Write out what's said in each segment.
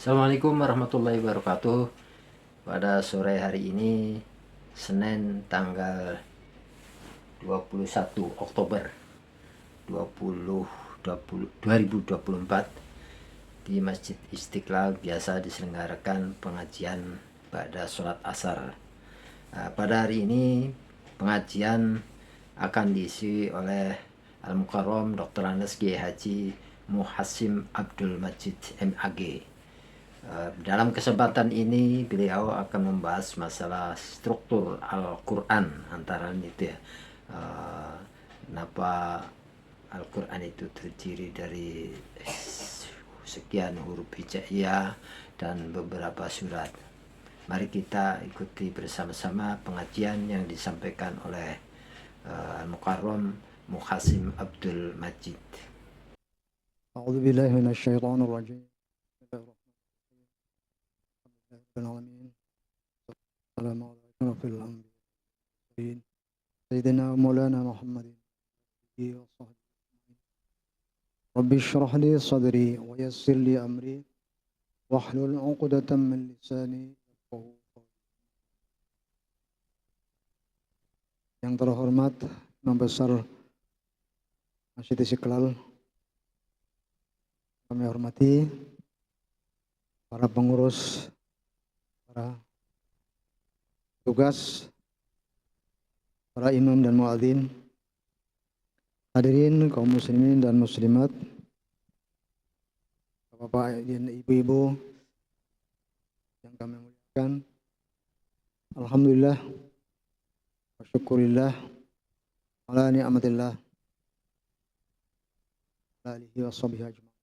Assalamualaikum warahmatullahi wabarakatuh. Pada sore hari ini, Senin tanggal 21 Oktober 2024, di Masjid Istiqlal biasa diselenggarakan pengajian pada sholat asar. Pada hari ini pengajian akan diisi oleh Al-Mukarram Dr. Andes Kiai Haji Muhasim Abdul Majid MAG. Dalam kesempatan ini beliau akan membahas masalah struktur Al-Quran, antara itu ya. Kenapa Al-Quran itu terdiri dari sekian huruf hijaiyah dan beberapa surat. Mari kita ikuti bersama-sama pengajian yang disampaikan oleh Al-Mukarram Muhasim Abdul Majid. أعوذ بالله من الشيطان الرجيم. السلام عليكم ورحمة الله سيدنا مولانا محمد وصحبه. رب اشرح لي صدري ويسر لي أمري واحلل عقدة من لساني يفقهوا قولي. Yang terhormat Imam Besar Masjid Istiqlal, kami hormati para pengurus, para tugas, para imam dan muadzin, hadirin kaum muslimin dan muslimat, bapak dan ibu-ibu yang kami muliakan. Alhamdulillah wa syukurillah ala ni'matillah ala alihi wa sahbihi ajma'in.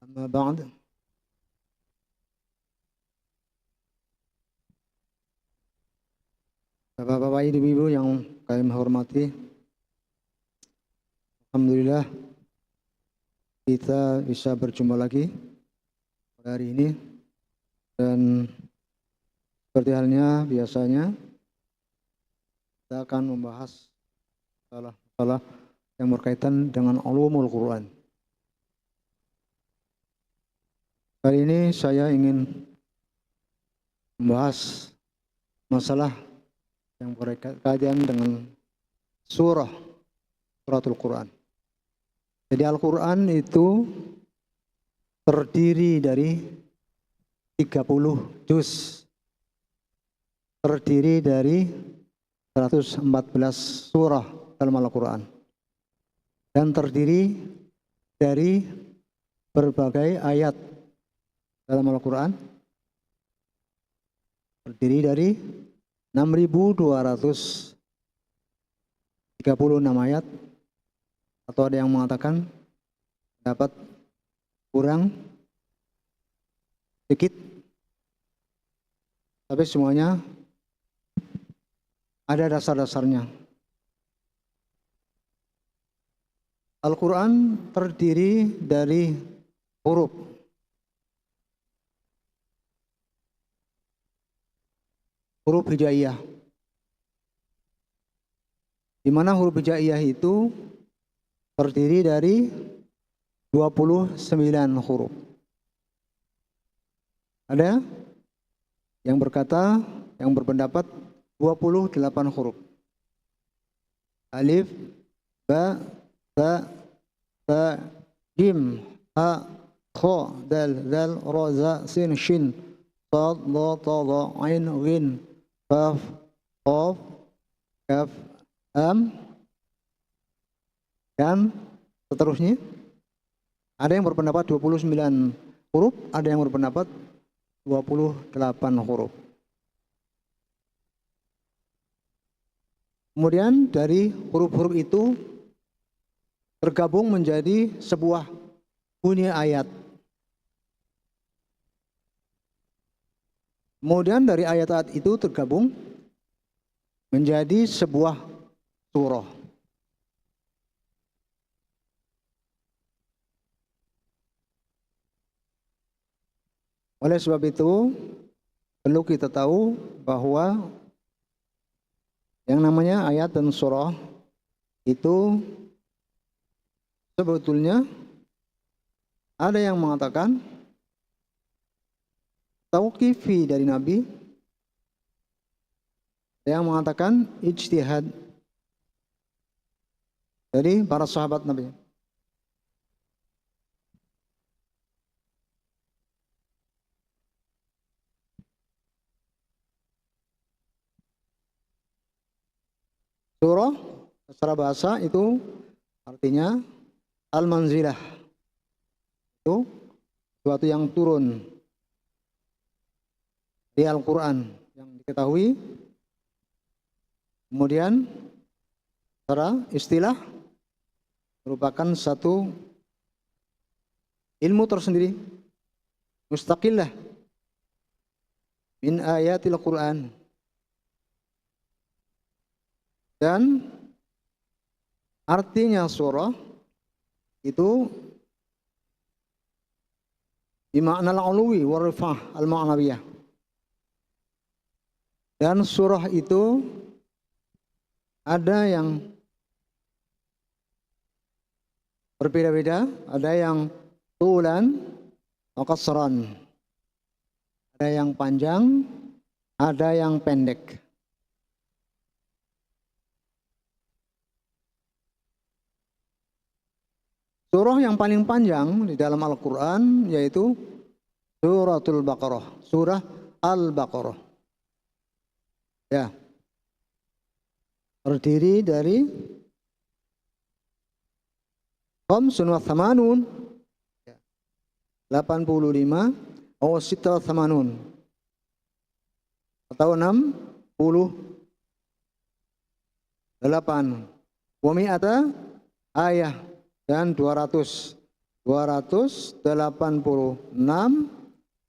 Amma ba'd. Bapak-bapak, ibu-ibu yang kami hormati, alhamdulillah kita bisa berjumpa lagi pada hari ini, dan seperti halnya biasanya kita akan membahas masalah yang berkaitan dengan ulumul Quran. Kali ini saya ingin membahas masalah yang berkaitan dengan suratul Quran. Jadi Al-Quran itu terdiri dari 30 juz, terdiri dari 114 surah dalam Al-Quran, dan terdiri dari berbagai ayat dalam Al-Quran, terdiri dari 6.236 ayat, atau ada yang mengatakan dapat kurang sedikit, tapi semuanya ada dasar-dasarnya. Al-Quran terdiri dari huruf hijaiyah, di mana huruf hijaiyah itu terdiri dari 29 huruf. Ada yang berpendapat 28 huruf. Alif, ba, ta, ta, jim, ha, kha, dal, zal, ra, za, sin, shin, sad, dha, ta, dha, ain, ghin, kaf, qaf, kaf, lam, dan seterusnya. Ada yang berpendapat 29 huruf, ada yang berpendapat 28 huruf. Kemudian dari huruf-huruf itu tergabung menjadi sebuah bunyi ayat. Kemudian dari ayat-ayat itu tergabung menjadi sebuah surah. Oleh sebab itu, perlu kita tahu bahwa yang namanya ayat dan surah itu sebetulnya Ada yang mengatakan tauqifi dari Nabi, ada yang mengatakan ijtihad dari para sahabat Nabi. Surah secara bahasa itu artinya al-manzilah, itu suatu yang turun di Al-Quran yang diketahui. Kemudian secara istilah merupakan satu ilmu tersendiri, mustaqillah min ayatil Quran. Dan artinya surah itu bimakna al-uluwi wa rifah al-ma'nawiyah. Dan surah itu ada yang berbeda-beda, ada yang tulan wa qasran, ada yang panjang, ada yang pendek. Surah yang paling panjang di dalam Al-Quran yaitu Suratul Baqarah, Surah Al-Baqarah. Ya, terdiri dari 85 atau 86 atau 68 wa mi'ata ayah dan 286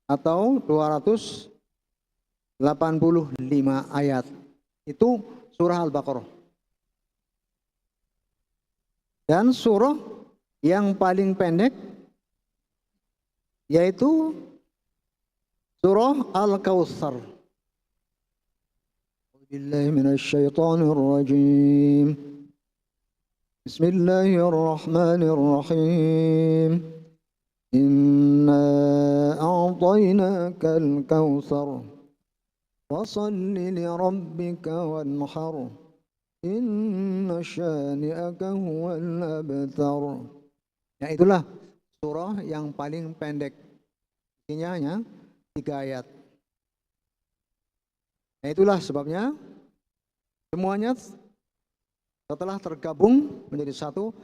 atau 285 ayat. Itu surah Al-Baqarah. Dan surah yang paling pendek yaitu surah Al-Kautsar. Billahi minasyaitonir rajim. Bismillahirrahmanirrahim. Inna a'tainakal kautsar. Fashalli li rabbika wanhar. Inna syani'aka huwal abtar. Ya, itulah surah yang paling pendek. Isinya hanya 3 ayat. Ya, itulah sebabnya semuanya setelah tergabung menjadi satu,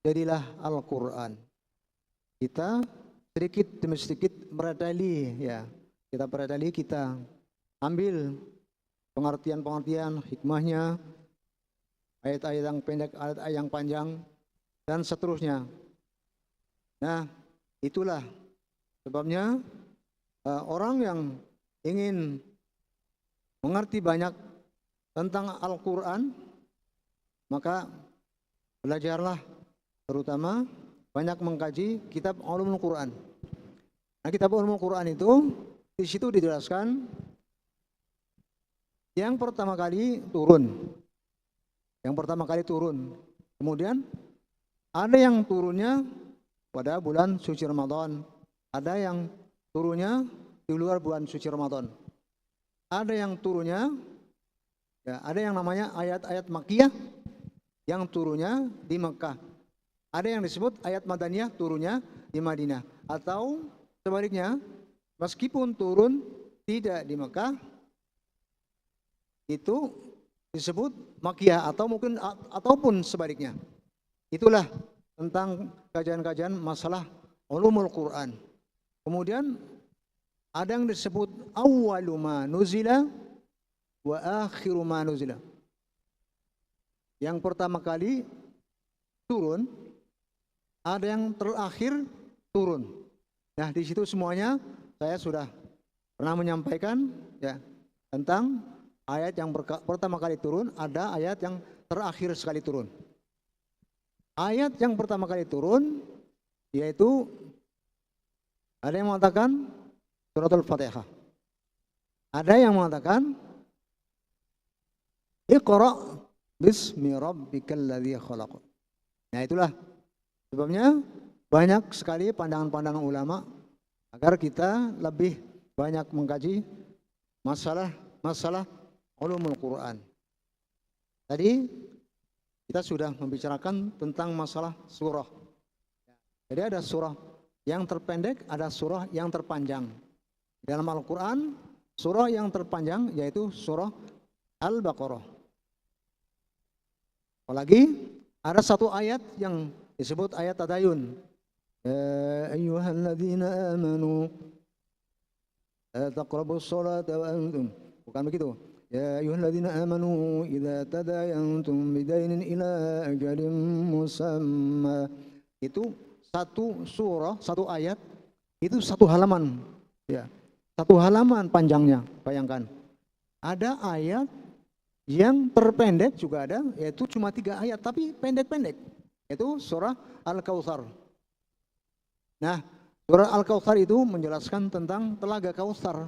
jadilah Al-Quran. Kita sedikit demi sedikit meradali, ya. Kita meradali, kita ambil pengertian-pengertian, hikmahnya, ayat-ayat yang pendek, ayat-ayat yang panjang, dan seterusnya. Nah, itulah sebabnya orang yang ingin mengerti banyak tentang Al-Quran, maka belajarlah, terutama banyak mengkaji kitab Ulumul Quran. Nah, kitab Ulumul Quran itu di situ dijelaskan yang pertama kali turun. Yang pertama kali turun. Kemudian ada yang turunnya pada bulan suci Ramadan, ada yang turunnya di luar bulan suci Ramadan. Ada yang turunnya, ya, ada yang namanya ayat-ayat Makkiyah yang turunnya di Mekah. Ada yang disebut ayat Madaniyah turunnya di Madinah. Atau sebaliknya, meskipun turun tidak di Mekah, itu disebut Makkiyah, atau mungkin ataupun sebaliknya. Itulah tentang kajian-kajian masalah ulumul Quran. Kemudian ada yang disebut awwalu ma nuzila wa akhiru ma nuzila. Yang pertama kali turun, ada yang terakhir turun. Nah, di situ semuanya saya sudah pernah menyampaikan, ya, tentang ayat yang pertama kali turun, ada ayat yang terakhir sekali turun. Ayat yang pertama kali turun yaitu ada yang mengatakan suratul Fatihah. Ada yang mengatakan Iqra bismi rabbikal ladzi khalaq. Nah, itulah sebabnya banyak sekali pandangan-pandangan ulama agar kita lebih banyak mengkaji masalah ulumul Quran. Tadi kita sudah membicarakan tentang masalah surah. Jadi ada surah yang terpendek, ada surah yang terpanjang. Dalam Al-Quran, surah yang terpanjang yaitu surah Al-Baqarah. Apalagi ada satu ayat yang disebut ayat tadayun. Ya ayyuhalladzina amanu la taqrabus salata wa antum. Bukan begitu. Ya ayyuhalladzina amanu idza tadayantum bidainin ila ajalin musamma. Itu satu surah, satu ayat, itu satu halaman. Ya. Satu halaman panjangnya, bayangkan. Ada ayat yang terpendek juga ada, yaitu cuma 3 ayat, tapi pendek-pendek. Itu surah Al-Kautsar. Nah, surah Al-Kautsar itu menjelaskan tentang telaga Kautsar.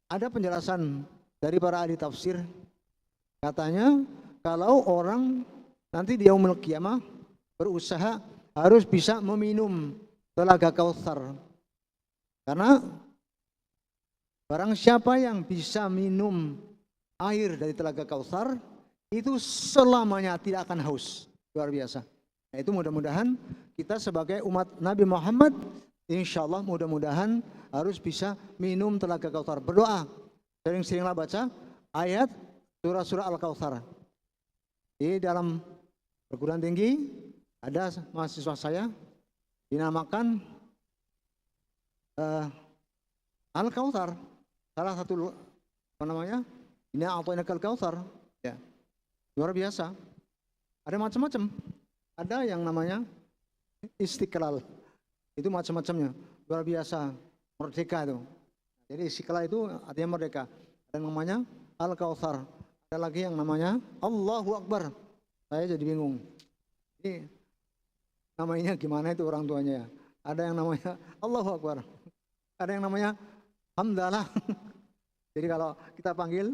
Ada penjelasan dari para ahli tafsir, katanya kalau orang nanti di yaumul qiyamah berusaha harus bisa meminum telaga Kautsar. Karena barang siapa yang bisa minum air dari telaga Kautsar itu selamanya tidak akan haus. Luar biasa. Nah, itu mudah-mudahan kita sebagai umat Nabi Muhammad insya Allah mudah-mudahan harus bisa minum telaga Kautsar. Berdoa, sering-seringlah baca ayat surah-surah Al-Kautsar. Di dalam perguruan tinggi ada mahasiswa saya dinamakan Al-Kautsar. Salah satu apa namanya? Ini A'tainakal Kautsar. Ya. Luar biasa. Ada macam-macam. Ada yang namanya Istiqlal. Itu macam-macamnya. Luar biasa. Merdeka itu. Jadi Istiqlal itu artinya merdeka. Ada yang namanya Al-Kautsar. Ada lagi yang namanya Allahu Akbar. Saya jadi bingung. Ini namanya gimana itu orang tuanya ya? Ada yang namanya Allahu Akbar. Ada yang namanya Hamdalah. Jadi kalau kita panggil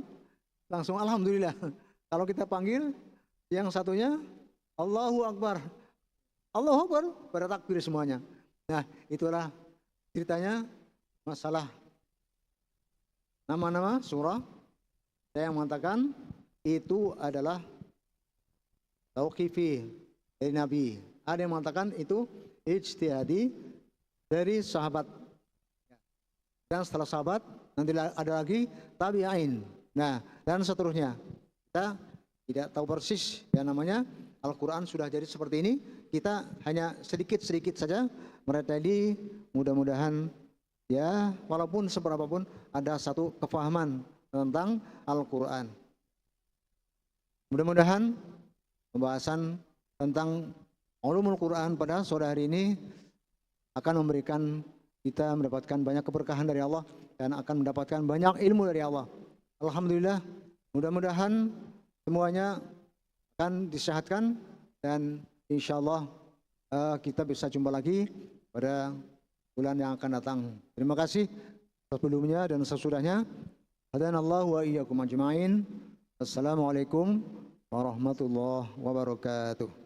langsung Alhamdulillah. Kalau kita panggil yang satunya Allahu Akbar. Allahu Akbar pada takbir semuanya. Nah, itulah ceritanya masalah nama-nama surah. Saya yang mengatakan itu adalah tauqifi dari Nabi. Ada yang mengatakan itu ijtihadi dari sahabat. Dan setelah sahabat nanti ada lagi tabi'in. Nah, dan seterusnya. Kita tidak tahu persis ya namanya. Al-Quran sudah jadi seperti ini. Kita hanya sedikit-sedikit saja mereteli. Mudah-mudahan ya walaupun seberapapun ada satu kefahaman tentang Al-Quran. Mudah-mudahan pembahasan tentang ulumul Quran pada sore hari ini akan memberikan kita mendapatkan banyak keberkahan dari Allah dan akan mendapatkan banyak ilmu dari Allah. Alhamdulillah, mudah-mudahan semuanya akan disehatkan dan insya Allah kita bisa jumpa lagi pada bulan yang akan datang. Terima kasih sebelumnya dan sesudahnya. Hadanallahu wa iyyakum ajma'in. Assalamualaikum warahmatullahi wabarakatuh.